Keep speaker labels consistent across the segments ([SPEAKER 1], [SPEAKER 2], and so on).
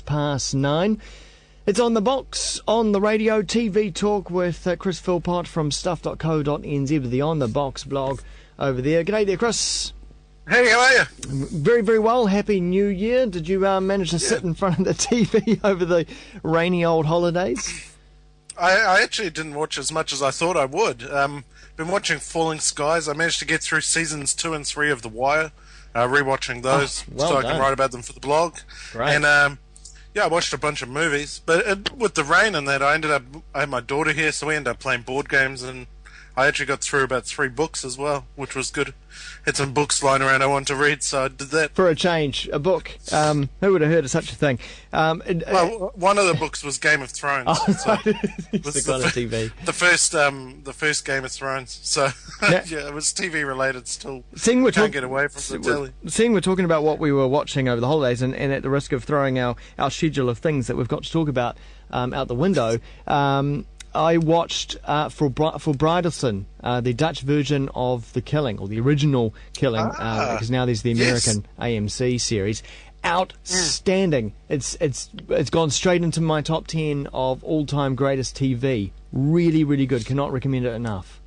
[SPEAKER 1] 9:30. It's On The Box, on the radio, TV talk with Chris Philpott from stuff.co.nz with the On The Box blog over there. G'day there, Chris.
[SPEAKER 2] Hey, how are you?
[SPEAKER 1] Very, very well. Happy New Year. Did you manage to sit in front of the TV over the rainy old holidays?
[SPEAKER 2] I actually didn't watch as much as I thought I would. Been watching Falling Skies. I managed to get through seasons 2 and 3 of The Wire, rewatching those so I can write about them for the blog.
[SPEAKER 1] Great.
[SPEAKER 2] And I watched a bunch of movies, but with the rain and that, I had my daughter here, so we ended up playing board games, and I actually got through about 3 books as well, which was good. Had some books lying around I wanted to read, so I did that.
[SPEAKER 1] For a change, a book. Who would have heard of such a thing?
[SPEAKER 2] Well, one of the books was Game of Thrones.
[SPEAKER 1] So it's on TV.
[SPEAKER 2] The first Game of Thrones. So yeah, it was TV related still. Can't get away from the telly.
[SPEAKER 1] Seeing we're talking about what we were watching over the holidays, and at the risk of throwing our schedule of things that we've got to talk about out the window, I watched for Bridalson, the Dutch version of The Killing, or the original Killing, because now there's the American AMC series. Outstanding! It's gone straight into my top 10 of all-time greatest TV. Really, really good. Cannot recommend it enough.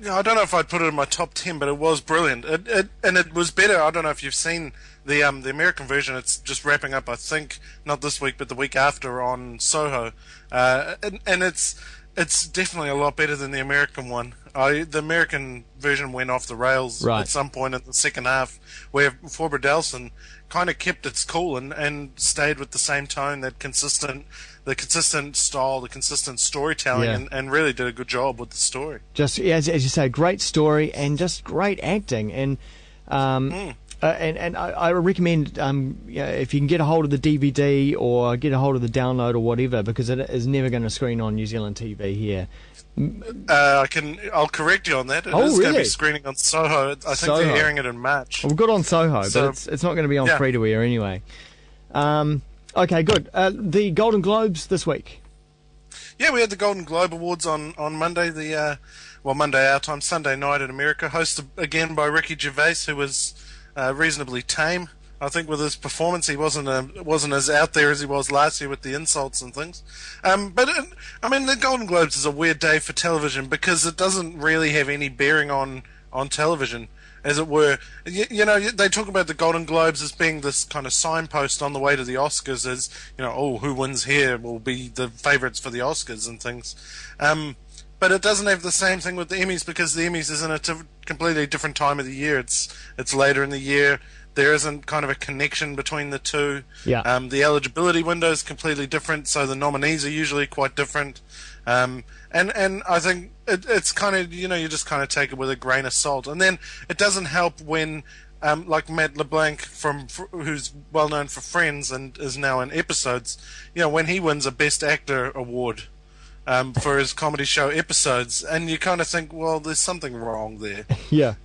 [SPEAKER 2] Yeah, I don't know if I'd put it in my top 10, but it was brilliant. It was better. I don't know if you've seen the American version. It's just wrapping up, I think, not this week, but the week after on Soho. And it's definitely a lot better than the American one. The American version went off the rails at some point in the second half, where Barbara Delson kind of kept its cool and stayed with the same tone, the consistent style, the consistent storytelling, and really did a good job with the story. Just
[SPEAKER 1] as you say, great story and just great acting. And I recommend if you can get a hold of the DVD or get a hold of the download or whatever, because it is never going to screen on New Zealand TV here.
[SPEAKER 2] I'll correct you on that. It is going to be screening on Soho. I think they're airing it in March.
[SPEAKER 1] Well, good on Soho, but it's not going to be on free to air anyway. Okay, good. The Golden Globes this week.
[SPEAKER 2] Yeah, we had the Golden Globe Awards on Monday. Monday our time, Sunday night in America, hosted again by Ricky Gervais, who was reasonably tame. I think with his performance, he wasn't as out there as he was last year with the insults and things. The Golden Globes is a weird day for television because it doesn't really have any bearing on television, as it were. They talk about the Golden Globes as being this kind of signpost on the way to the Oscars, as who wins here will be the favourites for the Oscars and things. But it doesn't have the same thing with the Emmys, because the Emmys is in a completely different time of the year. It's later in the year. There isn't kind of a connection between the two.
[SPEAKER 1] Yeah.
[SPEAKER 2] The eligibility window is completely different, so the nominees are usually quite different. And I think it's kind of, you just kind of take it with a grain of salt. And then it doesn't help when, like Matt LeBlanc, who's well known for Friends and is now in Episodes, when he wins a Best Actor award for his comedy show Episodes, and you kind of think, well, there's something wrong there.
[SPEAKER 1] Yeah.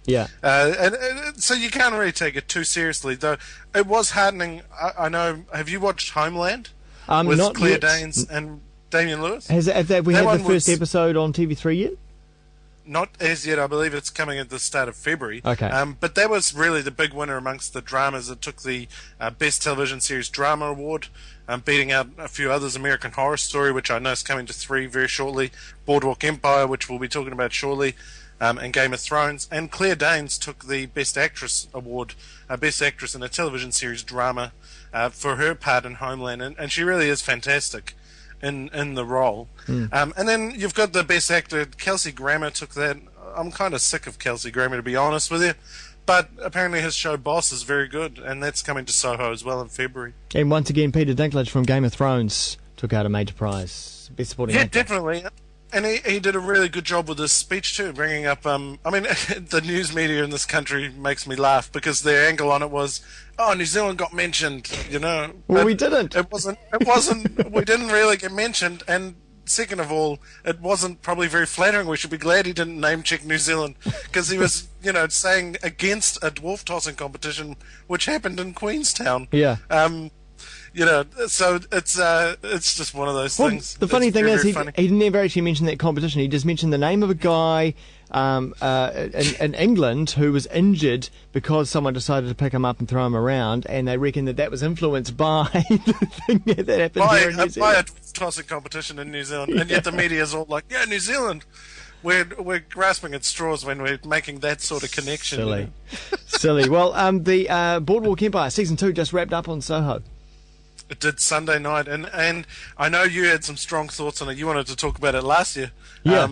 [SPEAKER 2] Yeah. And so you can't really take it too seriously, though. It was heartening. I know. Have you watched Homeland with
[SPEAKER 1] not
[SPEAKER 2] Claire
[SPEAKER 1] yet.
[SPEAKER 2] Danes and Damian Lewis?
[SPEAKER 1] Have we had the first episode on TV3 yet?
[SPEAKER 2] Not as yet. I believe it's coming at the start of February.
[SPEAKER 1] Okay.
[SPEAKER 2] But that was really the big winner amongst the dramas. It took the Best Television Series Drama Award, beating out a few others. American Horror Story, which I know is coming to 3 very shortly. Boardwalk Empire, which we'll be talking about shortly. And Game of Thrones. And Claire Danes took the Best Actress Award, Best Actress in a Television Series Drama, for her part in Homeland. And she really is fantastic in the role. And then you've got the Best Actor. Kelsey Grammer took that. I'm kind of sick of Kelsey Grammer, to be honest with you. But apparently his show Boss is very good, and that's coming to Soho as well in February.
[SPEAKER 1] And once again, Peter Dinklage from Game of Thrones took out a major prize. Best Supporting Actor.
[SPEAKER 2] Definitely. And he did a really good job with his speech too, bringing up. The news media in this country makes me laugh because their angle on it was, New Zealand got mentioned,
[SPEAKER 1] Well, we didn't.
[SPEAKER 2] It wasn't. We didn't really get mentioned, and second of all, it wasn't probably very flattering. We should be glad he didn't name check New Zealand, because he was, saying against a dwarf tossing competition which happened in Queenstown.
[SPEAKER 1] Yeah.
[SPEAKER 2] So it's just one of those things.
[SPEAKER 1] The funny thing is, he never actually mentioned that competition. He just mentioned the name of a guy, in England who was injured because someone decided to pick him up and throw him around, and they reckon that was influenced by the thing that happened here in New Zealand.
[SPEAKER 2] By a tossing competition in New Zealand, and yet the media is all like, yeah, New Zealand. We're grasping at straws when we're making that sort of connection.
[SPEAKER 1] Silly. Silly. Well, the Boardwalk Empire Season 2 just wrapped up on Soho.
[SPEAKER 2] It did Sunday night, and I know you had some strong thoughts on it. You wanted to talk about it last year.
[SPEAKER 1] Yeah.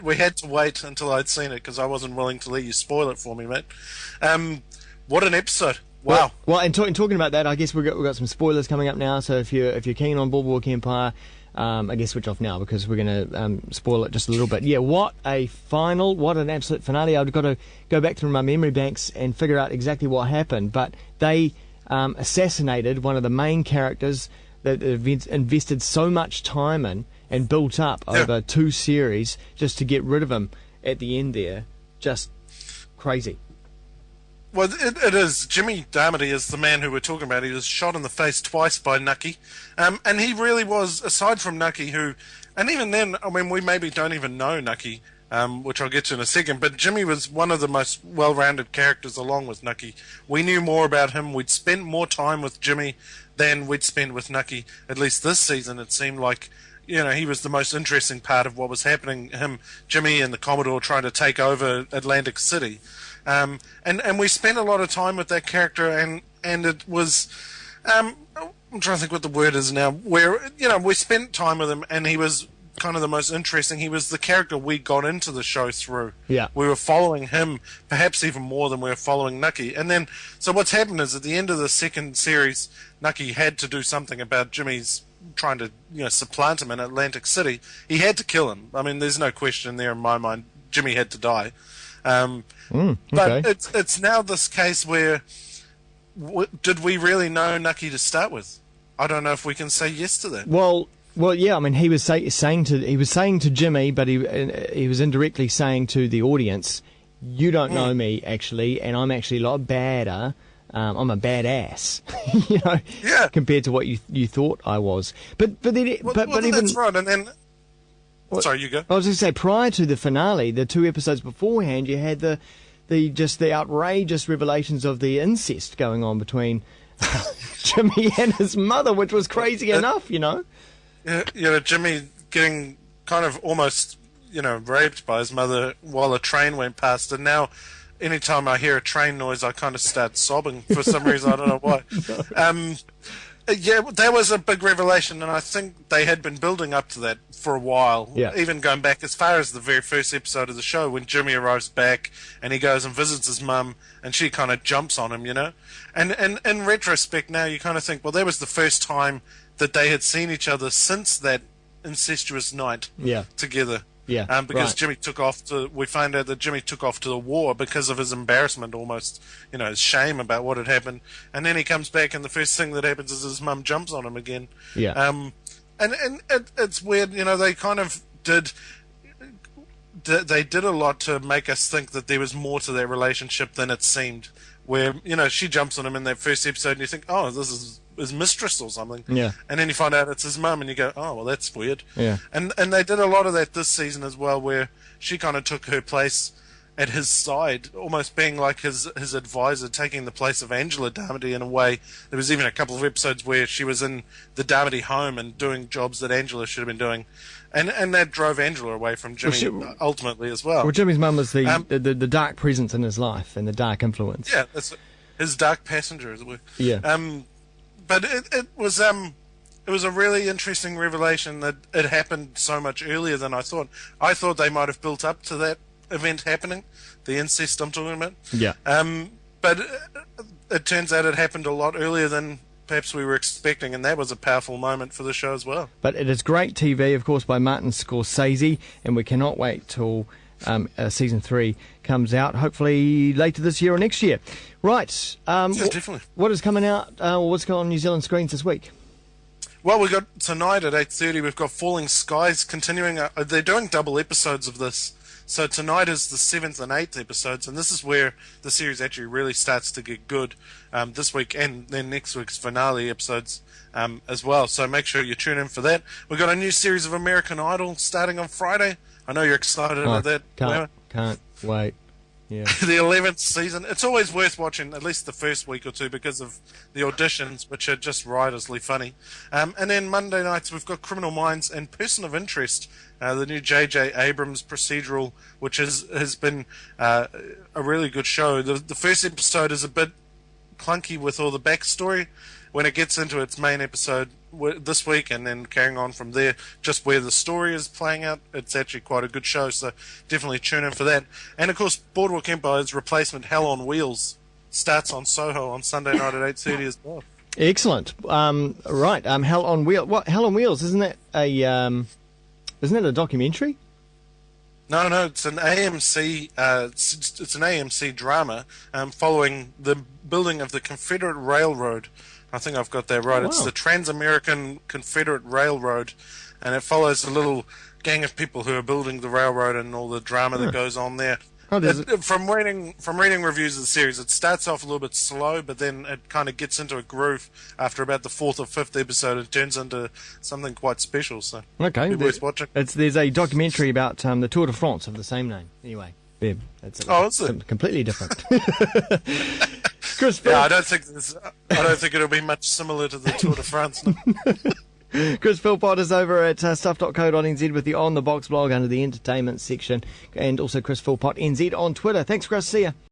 [SPEAKER 2] We had to wait until I'd seen it because I wasn't willing to let you spoil it for me, mate. What an episode. Wow.
[SPEAKER 1] Well, and talking about that, I guess we've got some spoilers coming up now, so if you're keen on Boardwalk Empire, I guess switch off now because we're going to spoil it just a little bit. Yeah, what a final, what an absolute finale. I've got to go back through my memory banks and figure out exactly what happened, but they assassinated one of the main characters that they've invested so much time in and built up over 2 series just to get rid of him at the end there. Just crazy.
[SPEAKER 2] Well, it is. Jimmy Darmody is the man who we're talking about. He was shot in the face twice by Nucky. And he really was, aside from Nucky, and even then, I mean, we maybe don't even know Nucky, which I'll get to in a second, but Jimmy was one of the most well-rounded characters along with Nucky. We knew more about him. We'd spent more time with Jimmy than we'd spent with Nucky. At least this season, it seemed like, he was the most interesting part of what was happening. Jimmy and the Commodore trying to take over Atlantic City. And we spent a lot of time with that character, and it was, I'm trying to think what the word is now, where, we spent time with him, and he was kind of the most interesting. He was the character we got into the show through.
[SPEAKER 1] Yeah.
[SPEAKER 2] We were following him, perhaps even more than we were following Nucky. And then, so what's happened is at the end of the second series, Nucky had to do something about Jimmy's trying to, supplant him in Atlantic City. He had to kill him. I mean, there's no question there in my mind. Jimmy had to die.
[SPEAKER 1] Okay.
[SPEAKER 2] But it's now this case where did we really know Nucky to start with? I don't know if we can say yes to that.
[SPEAKER 1] Well, yeah. I mean, he was saying to Jimmy, but he was indirectly saying to the audience, "You don't know me actually, and I'm actually a lot badder. I'm a badass, compared to what you thought I was." But even
[SPEAKER 2] that's right, and then. Sorry, you go.
[SPEAKER 1] I was going to say, prior to the finale, the 2 episodes beforehand, you had the outrageous revelations of the incest going on between Jimmy and his mother, which was crazy enough,
[SPEAKER 2] Yeah, Jimmy getting kind of almost, raped by his mother while a train went past, and now anytime I hear a train noise, I kind of start sobbing for some reason. I don't know why. Yeah, that was a big revelation, and I think they had been building up to that for a while.
[SPEAKER 1] Yeah. Even
[SPEAKER 2] going back as far as the very first episode of the show when Jimmy arrives back and he goes and visits his mum and she kind of jumps on him, And in retrospect now you kind of think, well, that was the first time that they had seen each other since that incestuous night together.
[SPEAKER 1] Yeah,
[SPEAKER 2] because
[SPEAKER 1] right.
[SPEAKER 2] Jimmy took off we found out that Jimmy took off to the war because of his embarrassment almost, his shame about what had happened. And then he comes back and the first thing that happens is his mum jumps on him again.
[SPEAKER 1] Yeah.
[SPEAKER 2] And it's weird, they kind of did a lot to make us think that there was more to their relationship than it seemed. Where, she jumps on him in that first episode and you think, oh, this is his mistress or something.
[SPEAKER 1] Yeah.
[SPEAKER 2] And then you find out it's his mum and you go, oh, well, that's weird.
[SPEAKER 1] Yeah.
[SPEAKER 2] And they did a lot of that this season as well, where she kind of took her place at his side, almost being like his advisor, taking the place of Angela Darmody in a way. There was even a couple of episodes where she was in the Darmody home and doing jobs that Angela should have been doing. And that drove Angela away from Jimmy ultimately as well.
[SPEAKER 1] Well, Jimmy's mum was the dark presence in his life and the dark influence.
[SPEAKER 2] Yeah, that's his dark passenger, as it were.
[SPEAKER 1] Yeah.
[SPEAKER 2] But it was a really interesting revelation that it happened so much earlier than I thought. I thought they might have built up to that event happening, the incest I'm talking about.
[SPEAKER 1] Yeah.
[SPEAKER 2] But it turns out it happened a lot earlier than perhaps we were expecting, and that was a powerful moment for the show as well.
[SPEAKER 1] But it is great TV, of course, by Martin Scorsese, and we cannot wait till Season 3 comes out, hopefully later this year or next year. Right.
[SPEAKER 2] Yeah, definitely.
[SPEAKER 1] What is coming out, or what's going on New Zealand screens this week?
[SPEAKER 2] Well, we got tonight at 8:30, we've got Falling Skies continuing. They're doing double episodes of this. So tonight is the 7th and 8th episodes, and this is where the series actually really starts to get good this week, and then next week's finale episodes as well. So make sure you tune in for that. We've got a new series of American Idol starting on Friday. I know you're excited about that.
[SPEAKER 1] Can't Can't wait. Yeah.
[SPEAKER 2] The 11th season. It's always worth watching, at least the first week or two, because of the auditions, which are just riotously funny. And then Monday nights, we've got Criminal Minds and Person of Interest, the new J.J. Abrams procedural, which has been a really good show. The first episode is a bit clunky with all the backstory. When it gets into its main episode this week and then carrying on from there, just where the story is playing out, it's actually quite a good show, so definitely tune in for that. And of course, Boardwalk Empire's replacement, Hell on Wheels, starts on Soho on Sunday night at 8:30 as well.
[SPEAKER 1] Excellent. Right, Hell on Wheels. What, Hell on Wheels, isn't it a documentary?
[SPEAKER 2] No, it's an AMC. It's an AMC drama following the building of the Confederate Railroad. I think I've got that right.
[SPEAKER 1] Oh, wow.
[SPEAKER 2] It's the Trans-American Confederate Railroad, and it follows a little gang of people who are building the railroad and all the drama that goes on there.
[SPEAKER 1] Oh,
[SPEAKER 2] From reading reviews of the series, it starts off a little bit slow, but then it kind of gets into a groove after about the 4th or 5th episode. It turns into something quite special, so
[SPEAKER 1] okay,
[SPEAKER 2] worth watching.
[SPEAKER 1] There's a documentary about the Tour de France of the same name. Anyway, Beb,
[SPEAKER 2] is it?
[SPEAKER 1] Completely different. Chris,
[SPEAKER 2] yeah, I don't think it'll be much similar to the Tour de France. No.
[SPEAKER 1] Chris Philpott is over at stuff.co.nz with the On The Box blog under the entertainment section, and also Chris Philpott NZ on Twitter. Thanks, Chris. See ya.